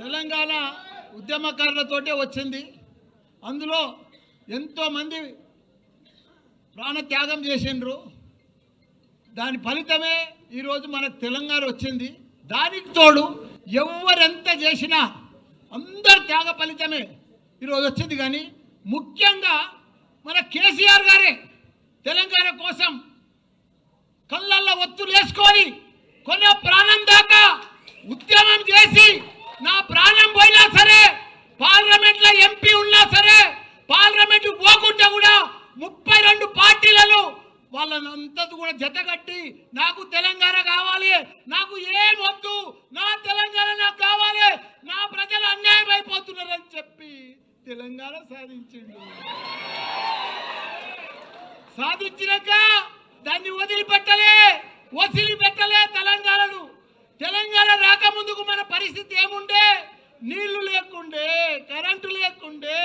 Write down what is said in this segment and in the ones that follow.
తెలంగాణ ఉద్యమకారులతోటే వచ్చింది. అందులో ఎంతోమంది ప్రాణ త్యాగం చేసిండ్రు. దాని ఫలితమే ఈరోజు మనకు తెలంగాణ వచ్చింది. దానికి తోడు ఎవరెంత చేసినా అందరు త్యాగ ఫలితమే ఈరోజు వచ్చింది. కానీ ముఖ్యంగా మన కేసీఆర్ గారే తెలంగాణ కోసం కళ్ళల్లో ఒత్తులు వేసుకొని కొన్న ప్రాణం దాకా ఉద్యమం చేసి నా ప్రాణం పోయినా సరే, పార్లమెంట్లో ఎంపీ ఉన్నా సరే, పార్లమెంట్ పోకుండా కూడా 32 పార్టీలలో వాళ్ళంతా కూడా జతగట్టి నాకు తెలంగాణ కావాలి, నాకు ఏం వద్దు, నా తెలంగాణ నాకు కావాలి, నా ప్రజలు అన్యాయం అయిపోతున్నారని చెప్పి తెలంగాణ సాధించిండు. సాధించినాక దాన్ని వదిలిపెట్టలే తెలంగాణను. తెలంగాణ రాకముందుకు మన పరిస్థితి ఏముండే? నీళ్లు లేకుండే, కరెంటు లేకుండే,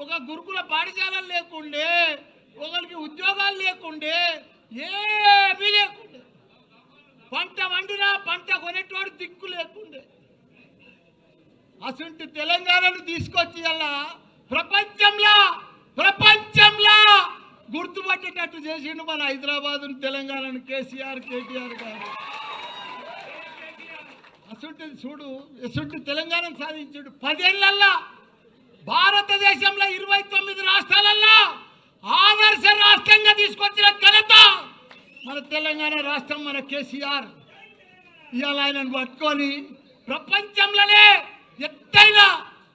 ఒక గురుకుల పాఠశాలలు లేకుండే, ఒకరికి ఉద్యోగాలు లేకుండే, ఏమీ లేకుండే. పంట వండినా పంట కొనేటోడు దిక్కు లేకుండే. అసలు తెలంగాణను తీసుకొచ్చి అలా ప్రపంచంలో గుర్తుపట్టేటట్టు చేసిండు మన హైదరాబాద్ తెలంగాణను కేసీఆర్ కేటీఆర్ గారు. అసలు చూడు, ఎసుంటి తెలంగాణను సాధించాడు. 10 ఏళ్లల్లో భారతదేశంలో 29 రాష్ట్రాలలో ఆదర్శ రాష్ట్రంగా తీసుకొచ్చిన ఘనత మన తెలంగాణ రాష్ట్రం, మన కేసీఆర్. ఇవాళ ఆయనను పట్టుకొని ప్రపంచంలోనే ఎత్తైన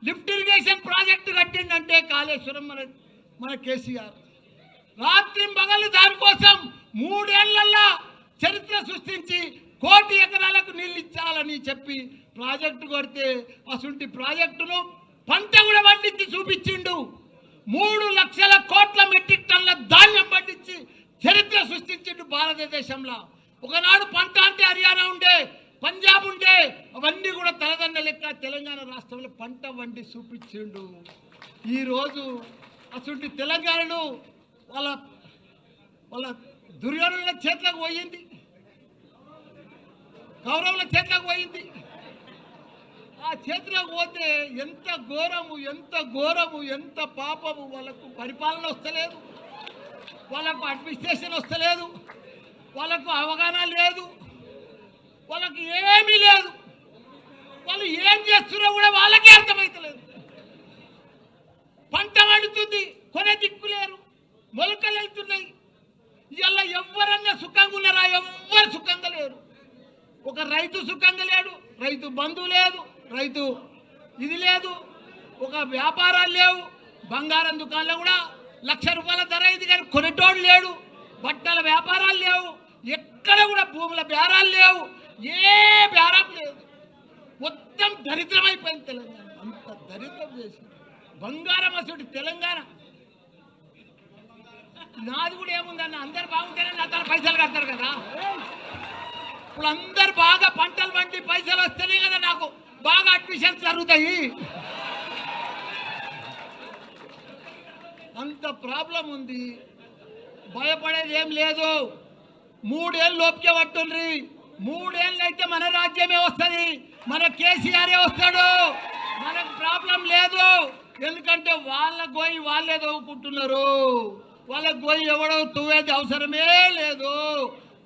లిఫ్ట్ ఇరిగేషన్ ప్రాజెక్టు కట్టిందంటే కాళేశ్వరం మన కేసీఆర్. రాత్రి పగలు దానికోసం 3 ఏళ్లలో చరిత్ర సృష్టించి 1 కోటి ఎకరాలకు నీళ్ళు ఇచ్చాలని చెప్పి ప్రాజెక్టు కొడితే అసలు ప్రాజెక్టును పంట కూడా పండించి చూపించిండు. 3 లక్షల కోట్ల మెట్రిక్ టన్నుల ధాన్యం పండించి చరిత్ర సృష్టించిండు భారతదేశంలో. ఒకనాడు పంట అంటే హర్యానా ఉండే, పంజాబ్ ఉండే, అవన్నీ కూడా తలదండ లెక్క తెలంగాణ రాష్ట్రంలో పంట వండి చూపించిండు. ఈరోజు అసలు తెలంగాణను వాళ్ళ దుర్యోధనుల చేతులకు పోయింది, కౌరవుల చేతులకు పోయింది. ఆ చేతులకు పోతే ఎంత ఘోరము, ఎంత పాపము. వాళ్ళకు పరిపాలన వస్తలేదు, వాళ్ళకు అడ్మినిస్ట్రేషన్ వస్తలేదు, వాళ్ళకు అవగాహన లేదు, వాళ్ళకి ఏమీ లేదు. వాళ్ళు ఏం చేస్తున్నారో కూడా వాళ్ళకే అర్థమవుతలేదు. పంట వండుతుంది, కొనే దిక్కు లేరు, మొలకలు వెళ్తున్నాయి. ఇవాళ ఎవరన్నా సుఖంగా ఉన్నారా? ఎవ్వరు సుఖంగా లేరు. ఒక రైతు సుఖంగా లేడు, రైతు బంధువు లేదు, రైతు ఇది లేదు, ఒక వ్యాపారాలు లేవు. బంగారం దుకాణంలో కూడా 1,00,000 రూపాయల ధర అయింది కానీ కొనేటోడు లేడు. బట్టల వ్యాపారాలు లేవు, ఎక్కడ కూడా భూముల బేరాలు లేవు, ఏ బేరం లేదు. మొత్తం దరిద్రమైపోయింది తెలంగాణ. అంత దరిద్రం చేసి బంగారం అసలు తెలంగాణ. నాది కూడా ఏముందన్న, అందరు బాగుంటేనే నా తన పైసలు కడతారు కదా. ఇప్పుడు అందరు బాగా పంటలు పండి పైసలు వస్తేనే కదా నాకు బాగా అడ్మిషన్స్ జరుగుతాయి. అంత ప్రాబ్లం ఉంది. భయపడేది ఏం లేదు. 3 ఏళ్ళు లోపుకే పట్టుండ్రి. 3 ఏళ్ళు అయితే మన రాజ్యమే వస్తుంది, మన కేసీఆరే వస్తాడు. మనకు ప్రాబ్లం లేదు. ఎందుకంటే వాళ్ళ గోయి వాళ్ళే తవ్వుకుంటున్నారు. వాళ్ళ గోయి ఎవడో తవ్వేది అవసరమే లేదు.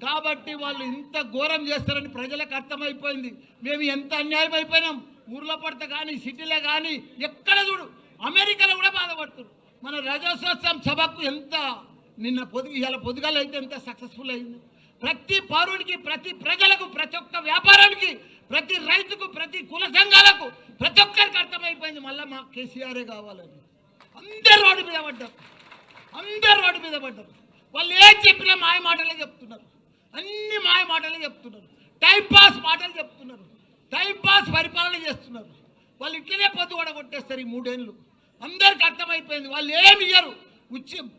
కాబట్టి వాళ్ళు ఇంత ఘోరం చేస్తారని ప్రజలకు అర్థమైపోయింది. మేము ఎంత అన్యాయం అయిపోయినాం. ఊర్లో పడితే కానీ, సిటీలో కానీ, ఎక్కడ చూడు, అమెరికాలో కూడా బాధపడుతున్నారు. మన రజోత్సవం సభకు ఎంత ఇలా పొద్దుగాల అయితే ఎంత సక్సెస్ఫుల్ అయింది. ప్రతి పౌరుడికి, ప్రతి ప్రజలకు, ప్రతి ఒక్క వ్యాపారానికి, ప్రతి రైతుకు, ప్రతి కుల సంఘాలకు, ప్రతి ఒక్కరికి అర్థమైపోయింది మళ్ళీ మా కేసీఆరే కావాలని. అందరు రోడ్డు మీద పడ్డారు. వాళ్ళు ఏం చెప్పినా మాయ మాటలే చెప్తున్నారు, అన్ని మాయ మాటలే చెప్తున్నారు, టైంపాస్ మాటలు చెప్తున్నారు, టైంపాస్ పరిపాలన చేస్తున్నారు. వాళ్ళు ఇట్లనే పొద్దు కూడా కొట్టేస్తారు. ఈ 3 ఏళ్ళు అందరికి అర్థమైపోయింది. వాళ్ళు ఏమి ఇయ్యరు.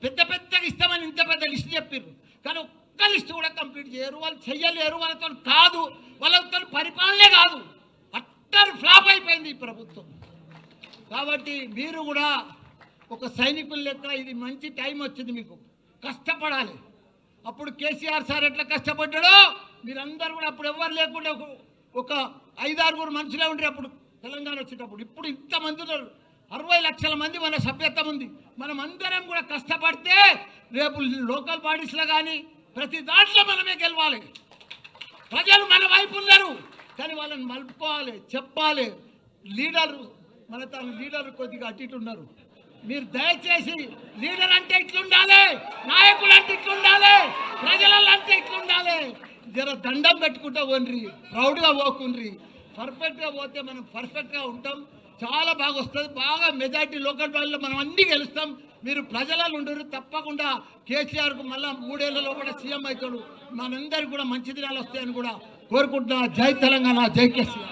పెద్దగా ఇస్తామని ఇంత పెద్ద లిస్ట్ చెప్పారు, కానీ ఒక్క లిస్ట్ కూడా కంప్లీట్ చేయరు. వాళ్ళు చెయ్యలేరు. వాళ్ళతో కాదు, వాళ్ళతో పరిపాలనే కాదు. అట్టర్ ఫ్లాప్ అయిపోయింది ఈ ప్రభుత్వం. కాబట్టి మీరు కూడా ఒక సైనికుల లెక్క ఇది మంచి టైం వచ్చింది, మీకు కష్టపడాలి. అప్పుడు కేసీఆర్ సార్ ఎట్లా కష్టపడ్డాడో మీరందరూ కూడా అప్పుడు ఎవరు లేకుండా ఒక 5-6 మనుషులే ఉంటారు. అప్పుడు తెలంగాణ వచ్చేటప్పుడు. ఇప్పుడు ఇంతమంది ఉన్నారు, 60 లక్షల మంది మన సభ్యత్వం ఉంది. మనం అందరం కూడా కష్టపడితే రేపు లోకల్ బాడీస్లో కానీ ప్రతి దాంట్లో మనమే గెలవాలి. ప్రజలు మన వైపు ఉన్నారు, కానీ వాళ్ళని మలుపుకోవాలి, చెప్పాలి. మన తన లీడర్ కొద్దిగా అటు ఇటు ఉన్నారు. మీరు దయచేసి లీడర్ అంటే ఇట్లుండాలి, నాయకులు అంటే ఇట్లుండాలి, ప్రజలలో అంటే ఇట్లుండాలి. జర దండం పెట్టుకుంటా పోండ్రి, ప్రౌడ్గా పోకుండ్రి. పర్ఫెక్ట్గా పోతే మనం పర్ఫెక్ట్గా ఉంటాం, చాలా బాగా వస్తుంది. బాగా మెజార్టీ లోకల్ బాడీలో మనం అన్నీ గెలుస్తాం. మీరు ప్రజలలో ఉండరు. తప్పకుండా కేసీఆర్కు మళ్ళీ 3 ఏళ్లలో కూడా సీఎం అవుతాడు. మనందరికీ కూడా మంచి దినాలు వస్తాయని కూడా కోరుకుంటున్నా. జై తెలంగాణ, జై కేసీఆర్.